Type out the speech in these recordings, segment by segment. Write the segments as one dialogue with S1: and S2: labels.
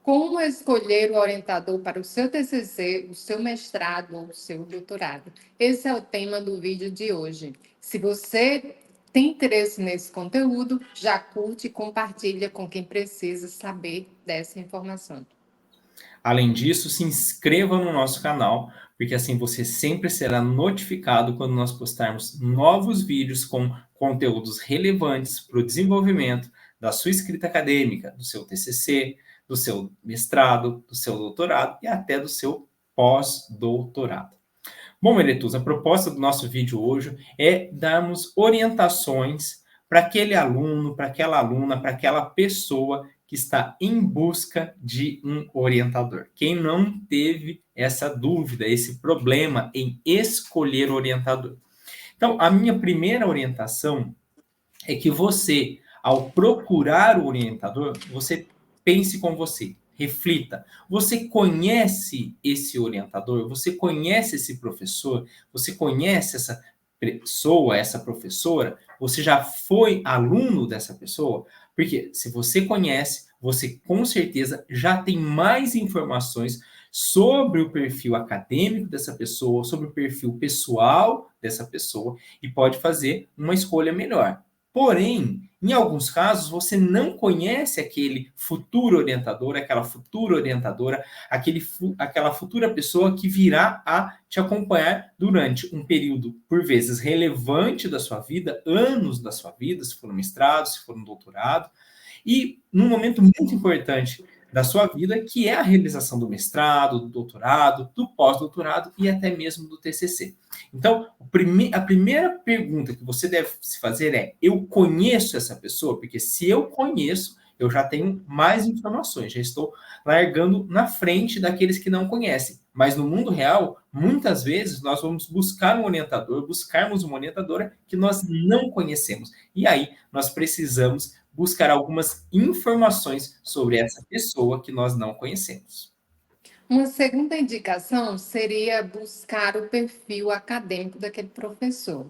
S1: Como escolher o orientador para o seu TCC, o seu mestrado ou o seu doutorado? Esse é o tema do vídeo de hoje. Se você tem interesse nesse conteúdo, já curte e compartilha com quem precisa saber dessa informação.
S2: Além disso, se inscreva no nosso canal, porque assim você sempre será notificado quando nós postarmos novos vídeos com conteúdos relevantes para o desenvolvimento da sua escrita acadêmica, do seu TCC, do seu mestrado, do seu doutorado e até do seu pós-doutorado. Bom, Meretus, a proposta do nosso vídeo hoje é darmos orientações para aquele aluno, para aquela aluna, para aquela pessoa que está em busca de um orientador. Quem não teve essa dúvida, esse problema em escolher o orientador? Então, a minha primeira orientação é que você, ao procurar o orientador, você pense com você, reflita. Você conhece esse orientador? Você conhece esse professor? Você conhece essa pessoa, essa professora? Você já foi aluno dessa pessoa? Porque se você conhece, você com certeza já tem mais informações sobre o perfil acadêmico dessa pessoa, sobre o perfil pessoal dessa pessoa e pode fazer uma escolha melhor. Porém, em alguns casos, você não conhece aquele futuro orientador, aquela futura orientadora, aquela futura pessoa que virá a te acompanhar durante um período, por vezes, relevante da sua vida, anos da sua vida, se for um mestrado, se for um doutorado, e num momento muito importante da sua vida, que é a realização do mestrado, do doutorado, do pós-doutorado e até mesmo do TCC. Então, a primeira pergunta que você deve se fazer é: eu conheço essa pessoa? Porque se eu conheço, eu já tenho mais informações, já estou largando na frente daqueles que não conhecem. Mas no mundo real, muitas vezes nós vamos buscar um orientador, buscarmos uma orientadora que nós não conhecemos. E aí nós precisamos buscar algumas informações sobre essa pessoa que nós não conhecemos.
S1: Uma segunda indicação seria buscar o perfil acadêmico daquele professor.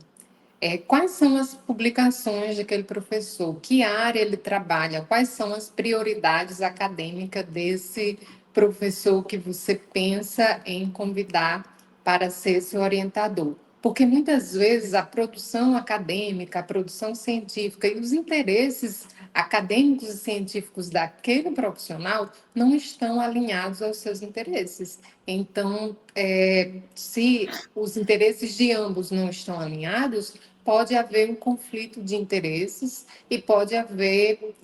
S1: Quais são as publicações daquele professor? Que área ele trabalha? Quais são as prioridades acadêmicas desse professor que você pensa em convidar para ser seu orientador? Porque muitas vezes a produção acadêmica, a produção científica e os interesses acadêmicos e científicos daquele profissional não estão alinhados aos seus interesses. Então, se os interesses de ambos não estão alinhados, pode haver um conflito de interesses e pode haver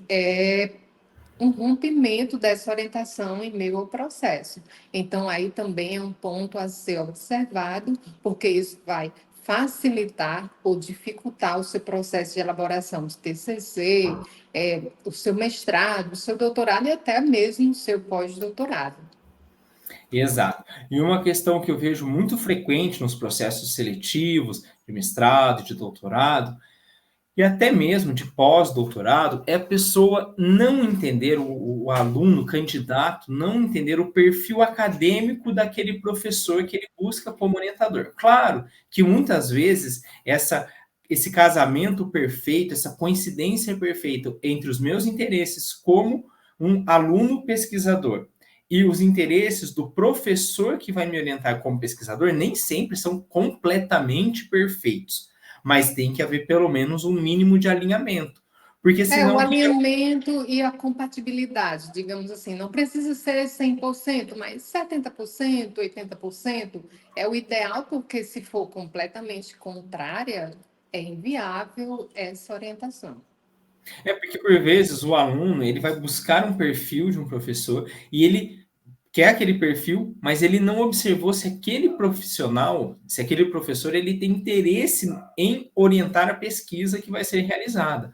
S1: um rompimento dessa orientação em meio ao processo. Então, aí também é um ponto a ser observado, porque isso vai facilitar ou dificultar o seu processo de elaboração de TCC, o seu mestrado, o seu doutorado e até mesmo o seu pós-doutorado.
S2: Exato. E uma questão que eu vejo muito frequente nos processos seletivos de mestrado, de doutorado, e até mesmo de pós-doutorado, é a pessoa não entender, o aluno, o candidato, não entender o perfil acadêmico daquele professor que ele busca como orientador. Claro que muitas vezes esse casamento perfeito, essa coincidência perfeita entre os meus interesses como um aluno pesquisador e os interesses do professor que vai me orientar como pesquisador nem sempre são completamente perfeitos, mas tem que haver pelo menos um mínimo de alinhamento. Porque senão
S1: O alinhamento e a compatibilidade, digamos assim, não precisa ser 100%, mas 70%, 80% é o ideal, porque se for completamente contrária, é inviável essa orientação.
S2: é porque por vezes o aluno ele vai buscar um perfil de um professor e ele quer aquele perfil, mas ele não observou se aquele profissional, se aquele professor ele tem interesse em orientar a pesquisa que vai ser realizada.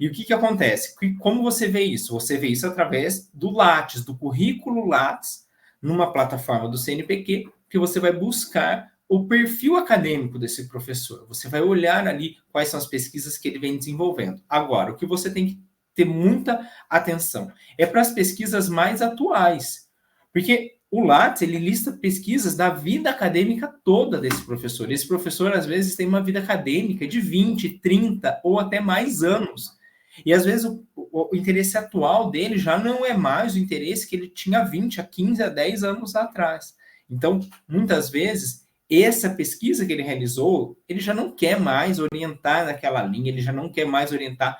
S2: E o que, que acontece? Como você vê isso? Você vê isso através do Lattes, do currículo Lattes, numa plataforma do CNPq, que você vai buscar o perfil acadêmico desse professor. Você vai olhar ali quais são as pesquisas que ele vem desenvolvendo. Agora, o que você tem que ter muita atenção é para as pesquisas mais atuais. Porque o Lattes, ele lista pesquisas da vida acadêmica toda desse professor. Esse professor, às vezes, tem uma vida acadêmica de 20, 30 ou até mais anos. E às vezes o interesse atual dele já não é mais o interesse que ele tinha há 20, a 15, a 10 anos atrás. Então, muitas vezes, essa pesquisa que ele realizou, ele já não quer mais orientar naquela linha, ele já não quer mais orientar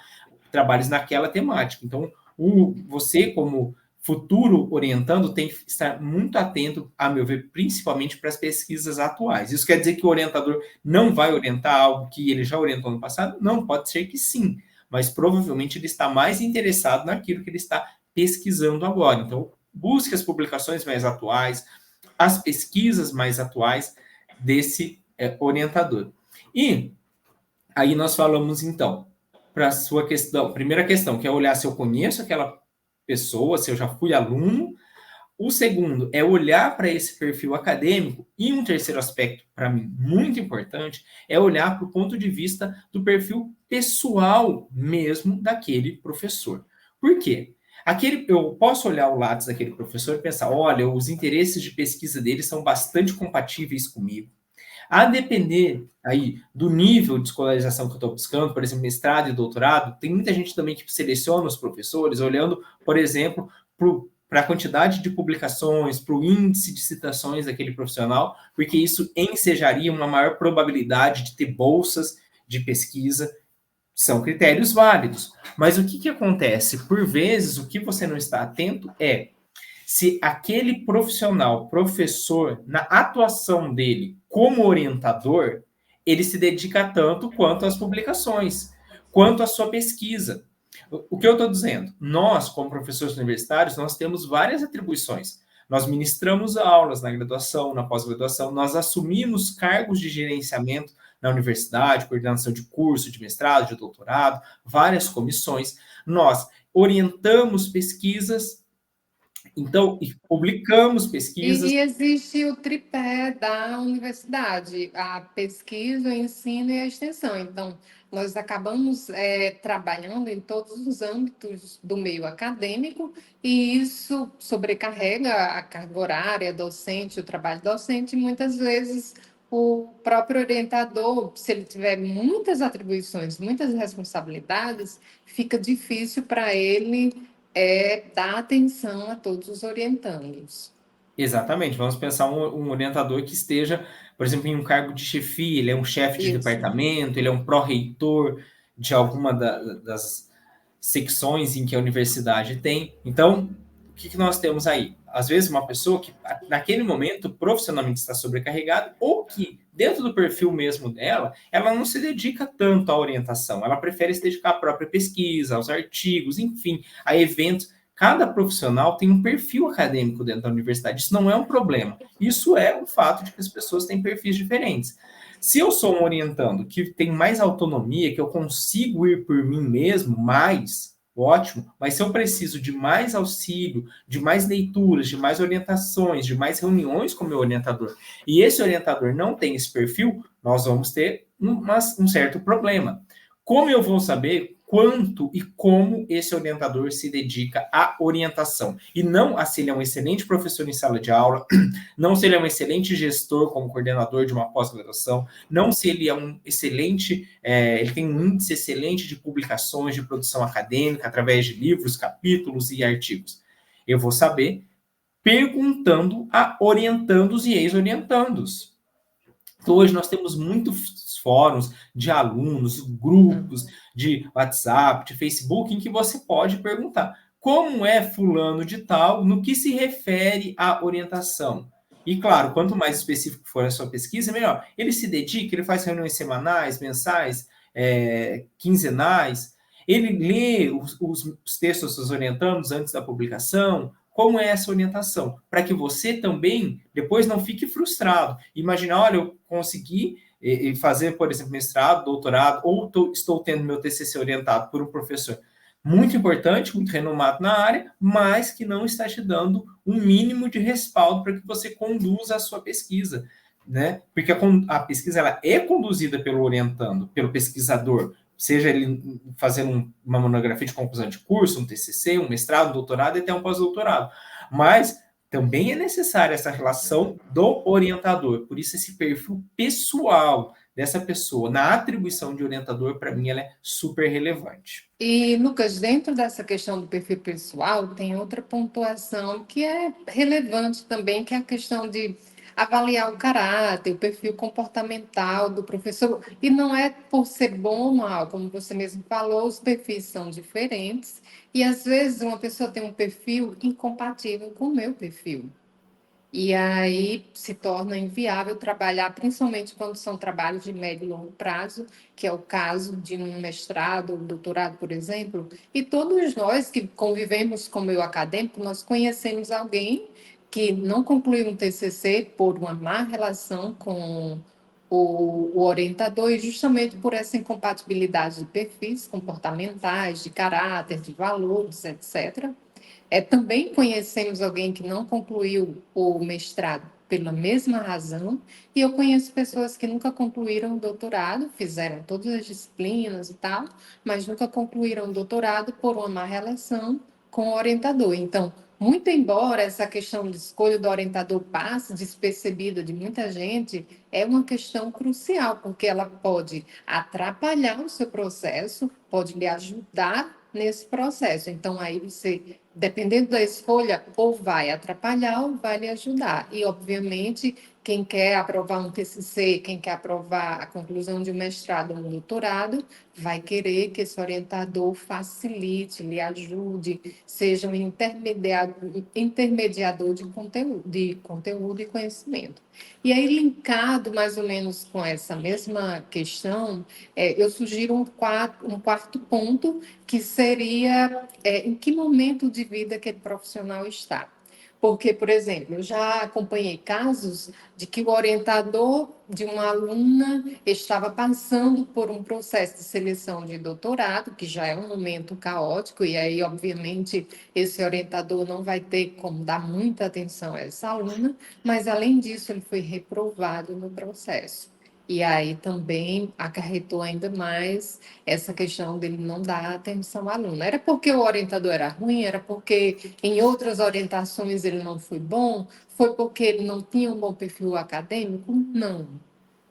S2: trabalhos naquela temática. Então, você, como futuro orientando, tem que estar muito atento, a meu ver, principalmente para as pesquisas atuais. Isso quer dizer que o orientador não vai orientar algo que ele já orientou no passado? Não, pode ser que sim, mas provavelmente ele está mais interessado naquilo que ele está pesquisando agora. Então, busque as publicações mais atuais, as pesquisas mais atuais desse orientador. E aí nós falamos, então, para a sua questão, primeira questão, que é olhar se eu conheço aquela pessoa, se eu já fui aluno. O segundo é olhar para esse perfil acadêmico. E um terceiro aspecto, para mim, muito importante, é olhar para o ponto de vista do perfil pessoal mesmo daquele professor. Por quê? Eu posso olhar o Lattes daquele professor e pensar, olha, os interesses de pesquisa dele são bastante compatíveis comigo. A depender aí do nível de escolarização que eu estou buscando, por exemplo, mestrado e doutorado, tem muita gente também que seleciona os professores olhando, por exemplo, para a quantidade de publicações, para o índice de citações daquele profissional, porque isso ensejaria uma maior probabilidade de ter bolsas de pesquisa. São critérios válidos. Mas o que acontece? Por vezes, o que você não está atento é se aquele profissional, professor, na atuação dele como orientador, ele se dedica tanto quanto às publicações, quanto à sua pesquisa. O que eu estou dizendo? Nós, como professores universitários, nós temos várias atribuições. Nós ministramos aulas na graduação, na pós-graduação, nós assumimos cargos de gerenciamento na universidade, coordenação de curso, de mestrado, de doutorado, várias comissões. Nós orientamos pesquisas, então, publicamos pesquisas.
S1: E existe o tripé da universidade, a pesquisa, o ensino e a extensão. Então, nós acabamos trabalhando em todos os âmbitos do meio acadêmico, e isso sobrecarrega a carga horária docente, o trabalho docente, e muitas vezes o próprio orientador, se ele tiver muitas atribuições, muitas responsabilidades, fica difícil para ele dar atenção a todos os orientandos.
S2: Exatamente, vamos pensar um orientador que esteja, por exemplo, em um cargo de chefia, ele é um chefe de
S1: Isso.
S2: departamento, ele é um pró-reitor de alguma das secções em que a universidade tem. Então, o que nós temos aí? Às vezes, uma pessoa que, naquele momento, profissionalmente está sobrecarregada, ou que, dentro do perfil mesmo dela, ela não se dedica tanto à orientação, ela prefere se dedicar à própria pesquisa, aos artigos, enfim, a eventos. Cada profissional tem um perfil acadêmico dentro da universidade. Isso não é um problema. Isso é um fato de que as pessoas têm perfis diferentes. Se eu sou um orientando que tem mais autonomia, que eu consigo ir por mim mesmo mais, ótimo. Mas se eu preciso de mais auxílio, de mais leituras, de mais orientações, de mais reuniões com o meu orientador, e esse orientador não tem esse perfil, nós vamos ter um certo problema. Como eu vou saber quanto e como esse orientador se dedica à orientação? E não a se ele é um excelente professor em sala de aula, não se ele é um excelente gestor como coordenador de uma pós-graduação, não se ele é um excelente, ele tem um índice excelente de publicações, de produção acadêmica, através de livros, capítulos e artigos. Eu vou saber perguntando a orientandos e ex-orientandos. Então, hoje nós temos muitos fóruns de alunos, grupos de WhatsApp, de Facebook, em que você pode perguntar como é fulano de tal no que se refere à orientação. E, claro, quanto mais específico for a sua pesquisa, melhor. Ele se dedica, ele faz reuniões semanais, mensais, quinzenais, ele lê os textos dos orientandos antes da publicação. Como é essa orientação? Para que você também depois não fique frustrado. Imagina, olha, eu consegui fazer, por exemplo, mestrado, doutorado, ou estou tendo meu TCC orientado por um professor muito importante, muito renomado na área, mas que não está te dando um mínimo de respaldo para que você conduza a sua pesquisa, né? Porque a pesquisa ela é conduzida pelo orientando, pelo pesquisador, seja ele fazendo uma monografia de conclusão de curso, um TCC, um mestrado, um doutorado e até um pós-doutorado. Mas também é necessária essa relação do orientador, por isso esse perfil pessoal dessa pessoa na atribuição de orientador, para mim, ela é super relevante.
S1: E, Lucas, dentro dessa questão do perfil pessoal, tem outra pontuação que é relevante também, que é a questão de avaliar o caráter, o perfil comportamental do professor. E não é por ser bom ou mal, como você mesmo falou, os perfis são diferentes. E, às vezes, uma pessoa tem um perfil incompatível com o meu perfil. E aí se torna inviável trabalhar, principalmente quando são trabalhos de médio e longo prazo, que é o caso de um mestrado, um doutorado, por exemplo. E todos nós que convivemos com o meio acadêmico, nós conhecemos alguém que não concluiu um TCC por uma má relação com o orientador e justamente por essa incompatibilidade de perfis comportamentais, de caráter, de valores, etc. Também conhecemos alguém que não concluiu o mestrado pela mesma razão, e eu conheço pessoas que nunca concluíram o doutorado, fizeram todas as disciplinas e tal, mas nunca concluíram o doutorado por uma má relação com o orientador. Então, muito embora essa questão de escolha do orientador passe despercebida de muita gente, é uma questão crucial, porque ela pode atrapalhar o seu processo, pode lhe ajudar nesse processo. Então, aí você, dependendo da escolha, ou vai atrapalhar ou vai lhe ajudar. E, obviamente, quem quer aprovar um TCC, quem quer aprovar a conclusão de um mestrado ou um doutorado, vai querer que esse orientador facilite, lhe ajude, seja um intermediador de conteúdo e conhecimento. E aí, linkado mais ou menos com essa mesma questão, eu sugiro um quarto ponto, que seria em que momento de vida aquele profissional está. Porque, por exemplo, eu já acompanhei casos de que o orientador de uma aluna estava passando por um processo de seleção de doutorado, que já é um momento caótico, e aí, obviamente, esse orientador não vai ter como dar muita atenção a essa aluna, mas, além disso, ele foi reprovado no processo. E aí também acarretou ainda mais essa questão dele não dar atenção ao aluno. Era porque o orientador era ruim? Era porque em outras orientações ele não foi bom? Foi porque ele não tinha um bom perfil acadêmico? Não.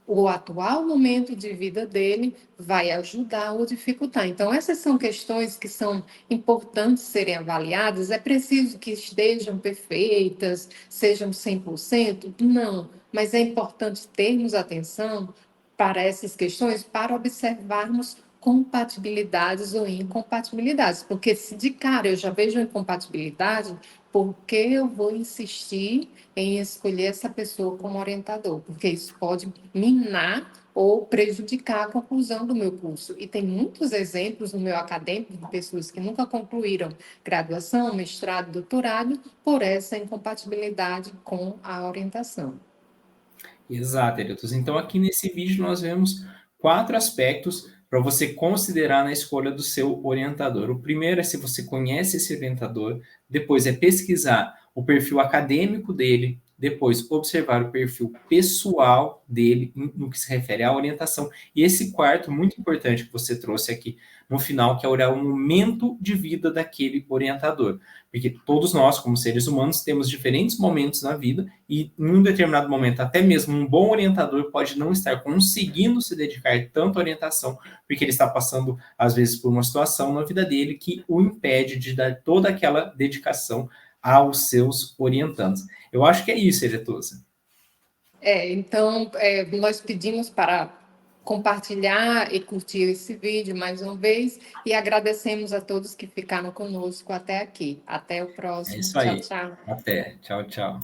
S1: O atual momento de vida dele vai ajudar ou dificultar. Então, essas são questões que são importantes serem avaliadas. É preciso que estejam perfeitas, sejam 100%? Não, mas é importante termos atenção para essas questões, para observarmos compatibilidades ou incompatibilidades, porque se de cara eu já vejo incompatibilidade, por que eu vou insistir em escolher essa pessoa como orientador? Porque isso pode minar ou prejudicar a conclusão do meu curso. E tem muitos exemplos no meu acadêmico de pessoas que nunca concluíram graduação, mestrado, doutorado, por essa incompatibilidade com a orientação.
S2: Exato, Elitos. Então, aqui nesse vídeo, nós vemos 4 aspectos para você considerar na escolha do seu orientador. O primeiro é se você conhece esse orientador, depois é pesquisar o perfil acadêmico dele, depois observar o perfil pessoal dele no que se refere à orientação. E esse quarto, muito importante, que você trouxe aqui no final, que é olhar o momento de vida daquele orientador. Porque todos nós, como seres humanos, temos diferentes momentos na vida e, em um determinado momento, até mesmo um bom orientador pode não estar conseguindo se dedicar tanto à orientação, porque ele está passando, às vezes, por uma situação na vida dele que o impede de dar toda aquela dedicação aos seus orientandos. Eu acho que é isso, Eretusa.
S1: Então, nós pedimos para compartilhar e curtir esse vídeo mais uma vez e agradecemos a todos que ficaram conosco até aqui. Até o
S2: É
S1: próximo.
S2: isso
S1: Tchau,
S2: aí.
S1: tchau.
S2: Até. Tchau, tchau.